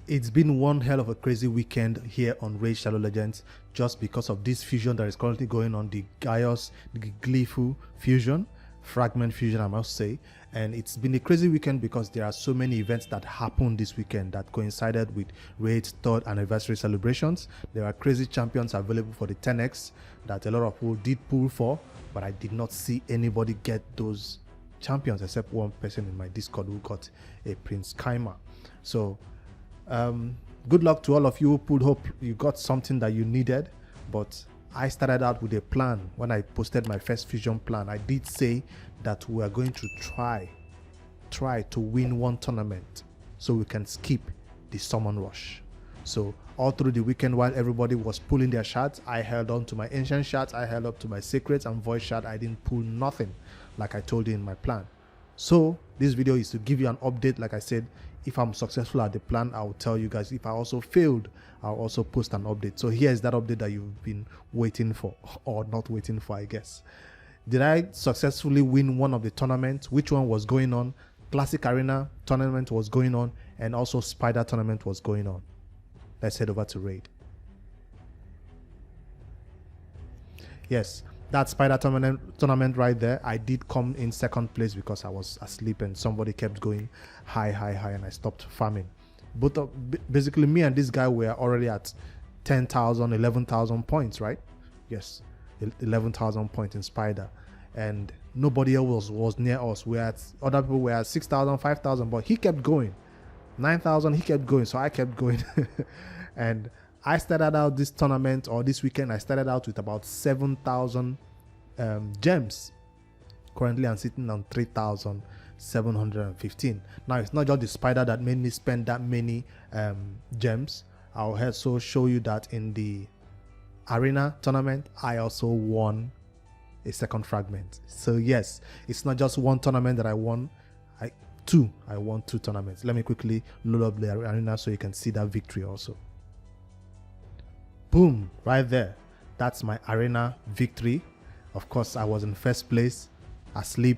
It's been one hell of a crazy weekend here on Raidshadowlegends just because of this fusion that is currently going on, the Gaius the Gleeful fusion, fragment fusion I must say. And it's been a crazy weekend because there are so many events that happened this weekend that coincided with Raid's 3rd anniversary celebrations. There are crazy champions available for the 10x that a lot of people did pull for, but I did not see anybody get those champions except one person in my Discord who got a Prince Kaima. So good luck to all of you who pulled. Hope you got something that you needed, but I started out with a plan. When I posted my first fusion plan, I did say that we are going to try to win one tournament so we can skip the summon rush. So all through the weekend, while everybody was pulling their shards, I held on to my ancient shards, I held up to my secrets and voice shard. I didn't pull nothing like I told you in my plan. So this video is to give you an update. Like I said, if I'm successful at the plan, I'll tell you guys. If I also failed, I'll also post an update. So here's that update that you've been waiting for, or not waiting for, I guess. Did I successfully win one of the tournaments? Which one was going on? Classic Arena tournament was going on, and also Spider tournament was going on. Let's head over to Raid. Yes, that Spider tournament right there, I did come in 2nd place because I was asleep and somebody kept going high and I stopped farming. Basically me and this guy were already at 10,000, 11,000 points, right? Yes, 11,000 points in Spider, and nobody else was near us. Other people were at 6,000, 5,000, but he kept going. 9,000, he kept going, so I kept going. And I started out this tournament, or this weekend, I started out with about 7,000 gems. Currently, I'm sitting on 3,715. Now, it's not just the Spider that made me spend that many gems. I'll also show you that in the Arena tournament, I also won a 2nd fragment. So yes, it's not just one tournament that I won. I won 2 tournaments. Let me quickly load up the Arena so you can see that victory also. Boom, right there. That's my Arena victory. Of course, I was in 1st place, asleep,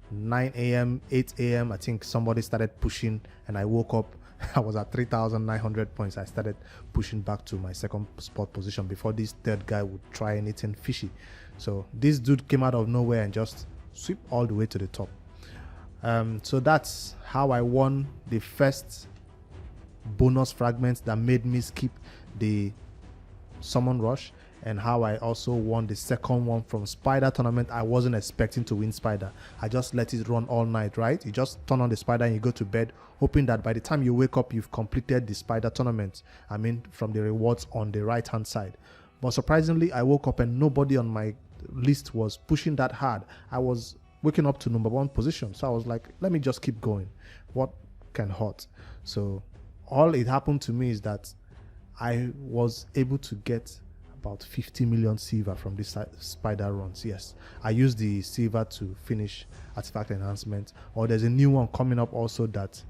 9 a.m., 8 a.m. I think somebody started pushing and I woke up. I was at 3,900 points. I started pushing back to my 2nd spot position before this 3rd guy would try anything fishy. So this dude came out of nowhere and just sweep all the way to the top. So that's how I won the first bonus fragments that made me skip the summon rush, and how I also won the 2nd one from Spider tournament. I wasn't expecting to win Spider. I just let it run all night, right? You just turn on the Spider and you go to bed, hoping that by the time you wake up, you've completed the Spider tournament. I mean, from the rewards on the right hand side. But surprisingly, I woke up and nobody on my list was pushing that hard. I was waking up to number 1 position. So I was like, let me just keep going. What can hurt? So all it happened to me is that I was able to get about 50 million silver from this Spider runs. Yes, I used the silver to finish artifact enhancement, or there's a new one coming up also that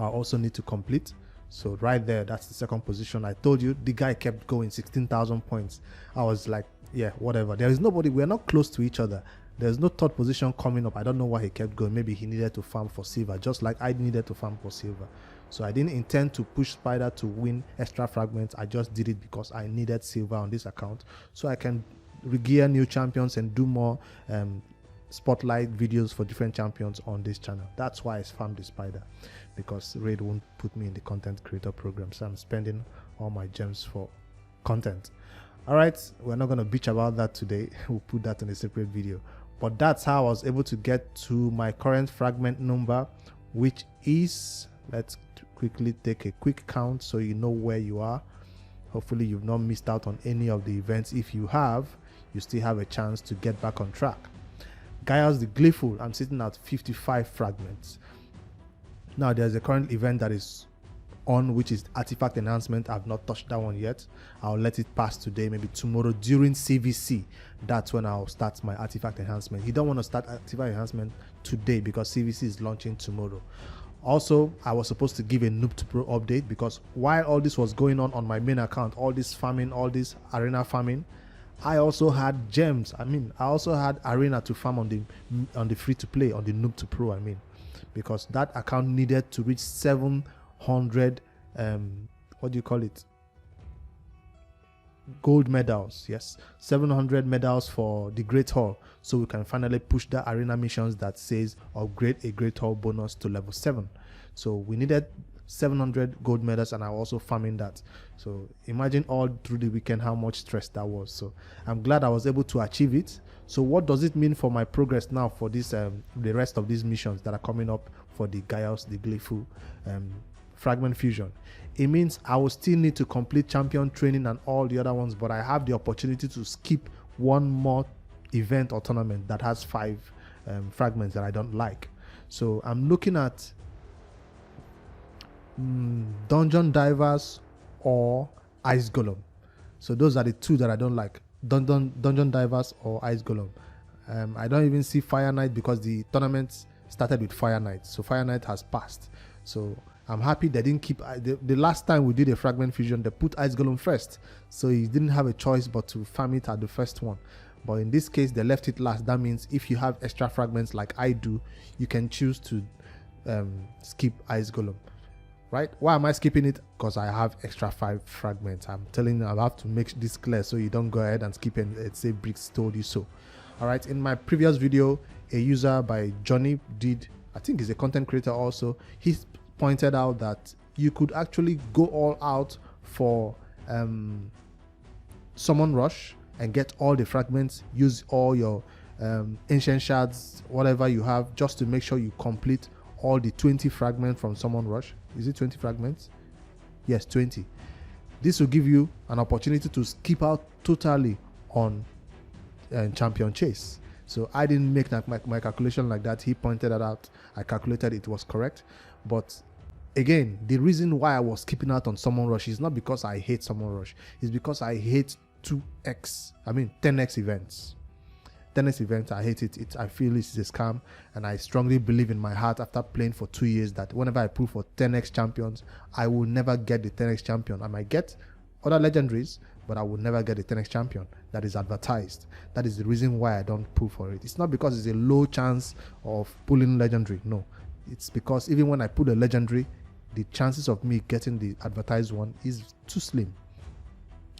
I also need to complete. So right there, that's the 2nd position. I told you the guy kept going, 16,000 points. I was like, yeah, whatever. There is nobody, we're not close to each other. There's no 3rd position coming up. I don't know why he kept going. Maybe he needed to farm for silver, just like I needed to farm for silver. So I didn't intend to push Spider to win extra fragments. I just did it because I needed silver on this account so I can regear new champions and do more spotlight videos for different champions on this channel. That's why I farmed the Spider, because Raid won't put me in the content creator program. So I'm spending all my gems for content. All right, we're not going to bitch about that today. We'll put that in a separate video. But that's how I was able to get to my current fragment number, which is, let's quickly take a quick count so you know where you are. Hopefully you've not missed out on any of the events. If you have, you still have a chance to get back on track. Gaius the Gleeful, I'm sitting at 55 fragments. Now there's a current event that is on, which is artifact enhancement. I've not touched that one yet. I'll let it pass today, maybe tomorrow during CVC. That's when I'll start my artifact enhancement. You don't want to start artifact enhancement today because CVC is launching tomorrow. Also, I was supposed to give a Noob to Pro update because while all this was going on my main account, all this farming, all this arena farming, I also had gems. I also had arena to farm on the free to play, on the Noob to Pro, because that account needed to reach 700 what do you call it? Gold medals. Yes, 700 medals for the Great Hall, so we can finally push the arena missions that says upgrade a Great Hall bonus to level 7. So we needed 700 gold medals, and I'm also farming that. So imagine all through the weekend how much stress that was. So I'm glad I was able to achieve it. So what does it mean for my progress now for this the rest of these missions that are coming up for the Gaius the Gleeful fragment fusion? It means I will still need to complete champion training and all the other ones, but I have the opportunity to skip one more event or tournament that has 5 fragments that I don't like. So I'm looking at dungeon divers or ice golem. So those are the 2 that I don't like, dungeon divers or ice golem. I don't even see fire knight because the tournament started with fire knight, so fire knight has passed. So I'm happy they didn't keep the last time we did a fragment fusion, they put ice golem first, so he didn't have a choice but to farm it at the first one. But in this case they left it last. That means if you have extra fragments like I do, you can choose to skip ice golem. Right? Why am I skipping it? Because I have extra 5 fragments. I'm telling you, I have to make this clear so you don't go ahead and skip and say Bricks told you so. All right. In my previous video, a user by Johnny did, I think he's a content creator also, he pointed out that you could actually go all out for summon rush and get all the fragments, use all your ancient shards, whatever you have, just to make sure you complete all the 20 fragments from summon rush. Is it 20 fragments? Yes, 20. This will give you an opportunity to skip out totally on champion chase. So I didn't make that my calculation like that. He pointed that out. I calculated it was correct. But again, the reason why I was skipping out on summon rush is not because I hate summon rush. It's because I hate 10x events. 10x events, I hate it. I feel it's a scam, and I strongly believe in my heart after playing for 2 years that whenever I pull for 10x champions, I will never get the 10x champion. I might get other legendaries, but I will never get the 10x champion that is advertised. That is the reason why I don't pull for it. It's not because it's a low chance of pulling legendary. No, it's because even when I pull a legendary, the chances of me getting the advertised one is too slim.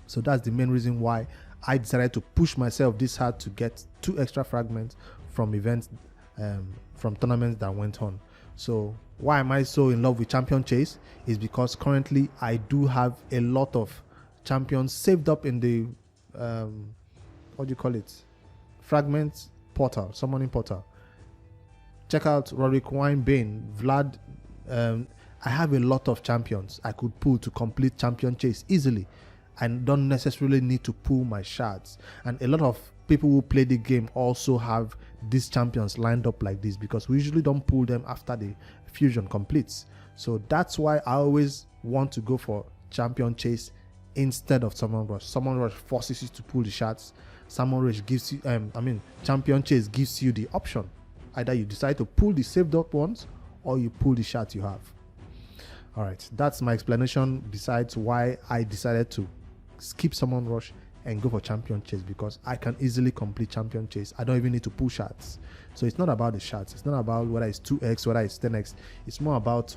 So that's the main reason why I decided to push myself this hard to get 2 extra fragments from events, from tournaments that went on. So why am I so in love with champion chase? Is because currently I do have a lot of champions saved up in the what do you call it, fragments portal, summoning portal. Check out Rorik Winebane, Vlad. I have a lot of champions I could pull to complete champion chase easily. I don't necessarily need to pull my shards, and a lot of people who play the game also have these champions lined up like this because we usually don't pull them after the fusion completes. So that's why I always want to go for champion chase instead of summon rush. Summon rush forces you to pull the shards. Summon rush gives you champion chase gives you the option. Either you decide to pull the saved up ones or you pull the shards you have. All right, that's my explanation besides why I decided to skip summon rush and go for champion chase, because I can easily complete champion chase. I don't even need to pull shards. So it's not about the shards. It's not about whether it's 2x, whether it's 10x. It's more about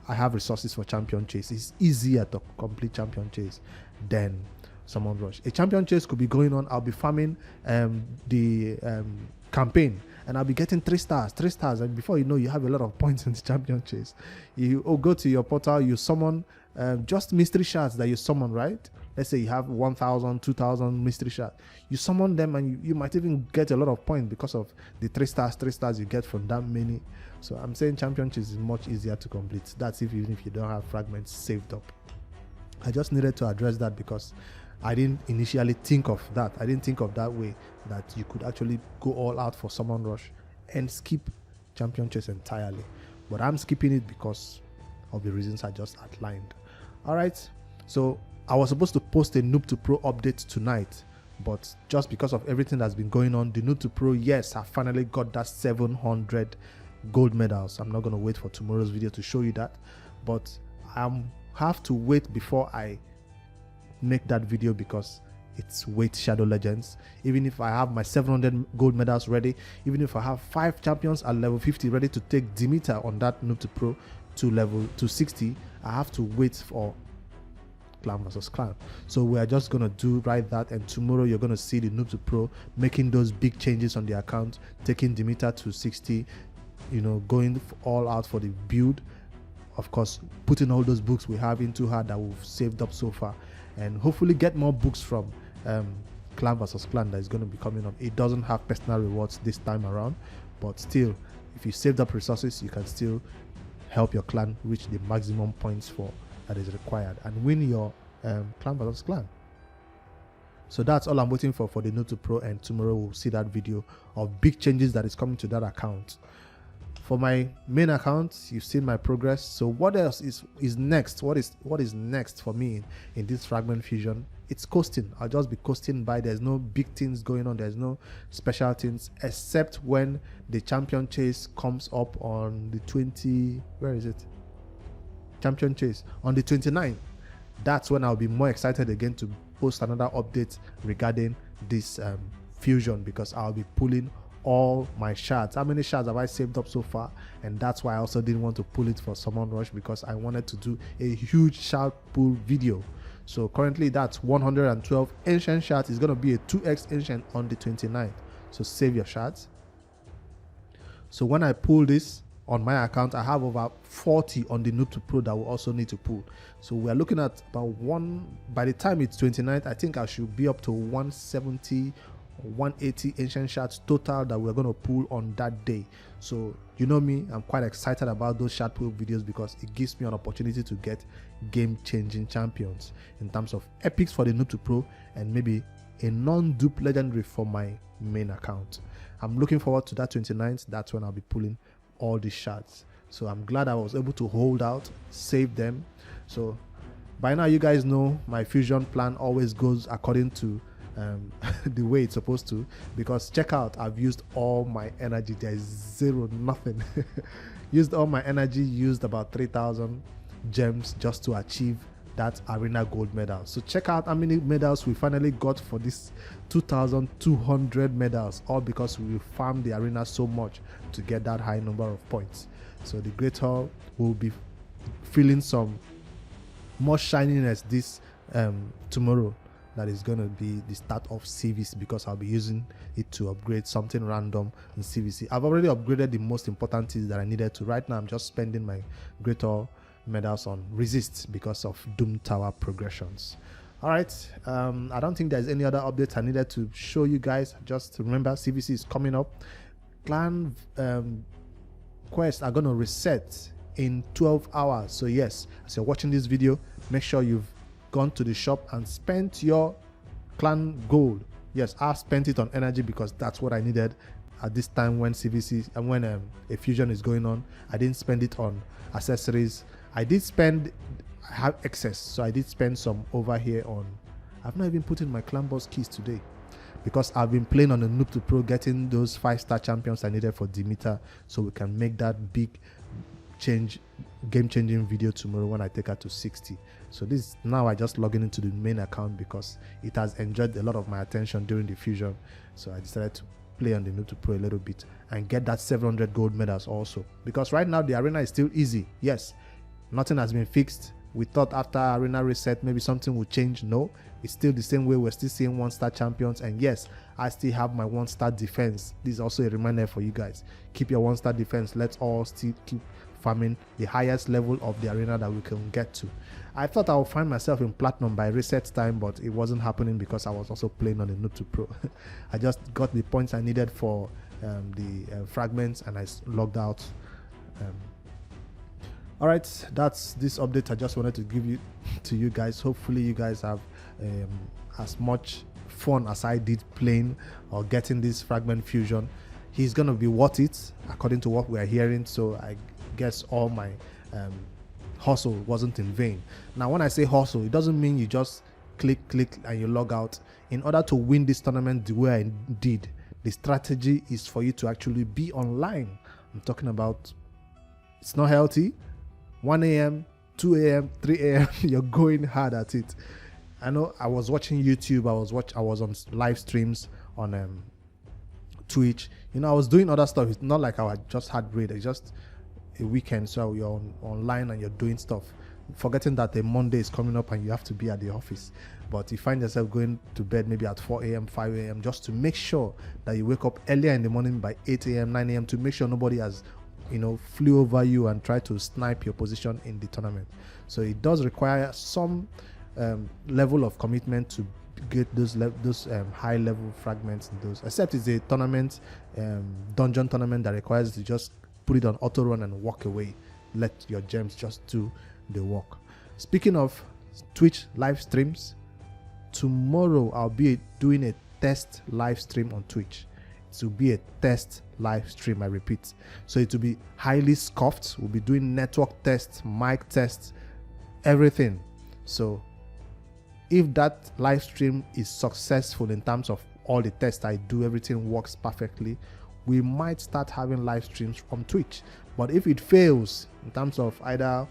I have resources for champion chase. It's easier to complete champion chase than summon rush. A champion chase could be going on. I'll be farming the campaign, and I'll be getting 3 stars, and before you know, you have a lot of points in the champion chase. You go to your portal, you summon just mystery shards that you summon, right? Let's say you have 1,000, 2,000 mystery shards. You summon them, and you might even get a lot of points because of the 3 stars you get from that many. So I'm saying champion chase is much easier to complete. That's even if you don't have fragments saved up. I just needed to address that because I didn't initially think of that. I didn't think of that way, that you could actually go all out for summon rush and skip champion chase entirely. But I'm skipping it because of the reasons I just outlined. All right, so I was supposed to post a Noob to Pro update tonight, but just because of everything that's been going on, the Noob to Pro, yes, I finally got that 700 gold medals. I'm not going to wait for tomorrow's video to show you that, but I have to wait before I make that video because it's Raidshadowlegends. Even if I have my 700 gold medals ready, even if I have 5 champions at level 50 ready to take Demeter on that Noob to Pro to level 60, I have to wait for clan versus clan. So we are just gonna do that, and tomorrow you're gonna see the Noob to Pro making those big changes on the account, taking Demeter to 60, going all out for the build. Of course, putting all those books we have into her that we've saved up so far, and hopefully get more books from clan versus clan that is going to be coming up. It doesn't have personal rewards this time around, but still, if you saved up resources, you can still help your clan reach the maximum points that is required and win your clan versus clan. So that's all I'm waiting for the Noob to Pro, and tomorrow we'll see that video of big changes that is coming to that account. For my main account, you've seen my progress. So what else is next? What is next for me in this fragment fusion? It's coasting. I'll just be coasting by. There's no big things going on. There's no special things, except when the champion chase comes up on the 20. Where is it? Champion chase on the 29th. That's when I'll be more excited again to post another update regarding this fusion, because I'll be pulling all my shards. How many shards have I saved up so far? And that's why I also didn't want to pull it for Summon Rush, because I wanted to do a huge shard pull video. So currently that's 112 ancient shards. Is going to be a 2x ancient on the 29th. So save your shards. So when I pull this on my account, I have over 40 on the Noob to Pro that will also need to pull. So we're looking at about by the time it's 29th, I think I should be up to 170 180 ancient shards total that we're going to pull on that day. So you know me, I'm quite excited about those shard pull videos, because it gives me an opportunity to get game-changing champions in terms of epics for the Noob to Pro, and maybe a non-dupe legendary for my main account. I'm looking forward to that 29th. That's when I'll be pulling all these shards. So I'm glad I was able to hold out, save them. So by now you guys know my fusion plan always goes according to the way it's supposed to, because check out, I've used all my energy. There's nothing. Used all my energy, used about 3,000 gems just to achieve that arena gold medal. So check out how many medals we finally got for this 2,200 medals, all because we farmed the arena so much to get that high number of points. So the Great Hall will be feeling some more shininess this tomorrow. That is going to be the start of CVC, because I'll be using it to upgrade something random in CVC. I've already upgraded the most important things that I needed to. Right now I'm just spending my Great Hall medals on resist because of Doom Tower progressions. All right, I don't think there's any other updates I needed to show you guys. Just remember, CVC is coming up. Clan quests are going to reset in 12 hours. So yes, as you're watching this video, make sure you've gone to the shop and spent your clan gold. Yes, I spent it on energy because that's what I needed at this time when CVC and when a fusion is going on. I didn't spend it on accessories. I have excess, so I did spend some over here on. I've not even put in my clan boss keys today, because I've been playing on the Noob to Pro, getting those 5-star champions I needed for Demeter, so we can make that big game-changing video tomorrow when I take her to 60. So this now I just log into the main account because it has enjoyed a lot of my attention during the fusion. So I decided to play on the Noob to Pro a little bit and get that 700 gold medals also, because right now the arena is still easy. Yes, nothing has been fixed. We thought after arena reset maybe something would change. No, it's still the same way. We're still seeing 1-star champions, and yes, I still have my 1-star defense. This is also a reminder for you guys. Keep your 1-star defense. Let's all still keep farming the highest level of the arena that we can get to. I thought I would find myself in platinum by reset time, but it wasn't happening because I was also playing on the Noob to Pro. I just got the points I needed for the fragments, and I logged out. All right, that's this update I just wanted to give you to you guys. Hopefully you guys have as much fun as I did playing or getting this fragment fusion. He's gonna be worth it according to what we are hearing, so I guess all my hustle wasn't in vain. Now when I say hustle, it doesn't mean you just click and you log out. In order to win this tournament the way I did, the strategy is for you to actually be online. I'm talking about, it's not healthy. 1 a.m., 2 a.m., 3 a.m. you're going hard at it. I know I was watching YouTube, I was on live streams on Twitch. You know, I was doing other stuff. It's not like I just had Raid. It's just a weekend, so you're online and you're doing stuff. forgetting that a Monday is coming up and you have to be at the office. But you find yourself going to bed maybe at 4 a.m., 5 a.m. just to make sure that you wake up earlier in the morning by 8 a.m., 9 a.m. to make sure nobody has, flew over you and try to snipe your position in the tournament. So it does require some level of commitment to get those high level fragments in those, except it's a tournament, dungeon tournament that requires you to just put it on auto run and walk away. Let your gems just do the work. Speaking of Twitch live streams, tomorrow I'll be doing a test live stream on Twitch. It will be a test live stream, I repeat. So it will be highly scuffed. We'll be doing network tests, mic tests, everything. So if that live stream is successful in terms of all the tests I do, everything works perfectly, we might start having live streams from Twitch. But if it fails in terms of either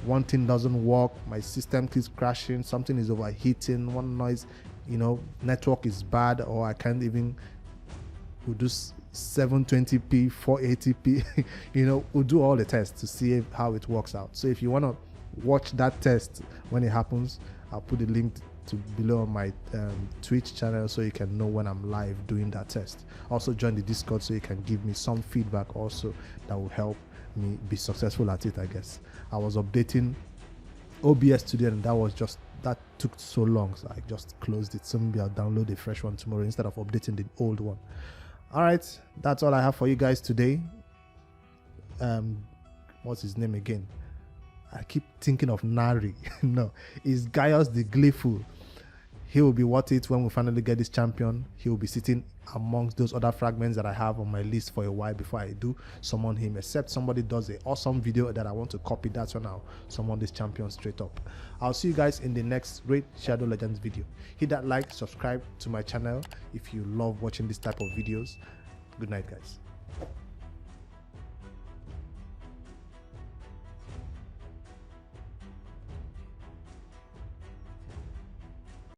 one thing doesn't work, my system keeps crashing, something is overheating, one noise, network is bad, or I can't even, we'll do 720p, 480p, we'll do all the tests to see how it works out. So if you want to watch that test when it happens, I'll put the link to below on my Twitch channel so you can know when I'm live doing that test. Also join the Discord so you can give me some feedback also that will help me be successful at it, I guess. I was updating OBS today and that took so long, so I just closed it. So maybe I'll download a fresh one tomorrow instead of updating the old one. All right, that's all I have for you guys today. What's his name again? I keep thinking of Nari. No, it's Gaius the Gleeful. He will be worth it when we finally get this champion. He will be sitting amongst those other fragments that I have on my list for a while before I do summon him, except somebody does an awesome video that I want to copy. That's when I'll summon this champion straight up. I'll see you guys in the next Raidshadowlegends video. Hit that like, subscribe to my channel if you love watching this type of videos. Good night, guys.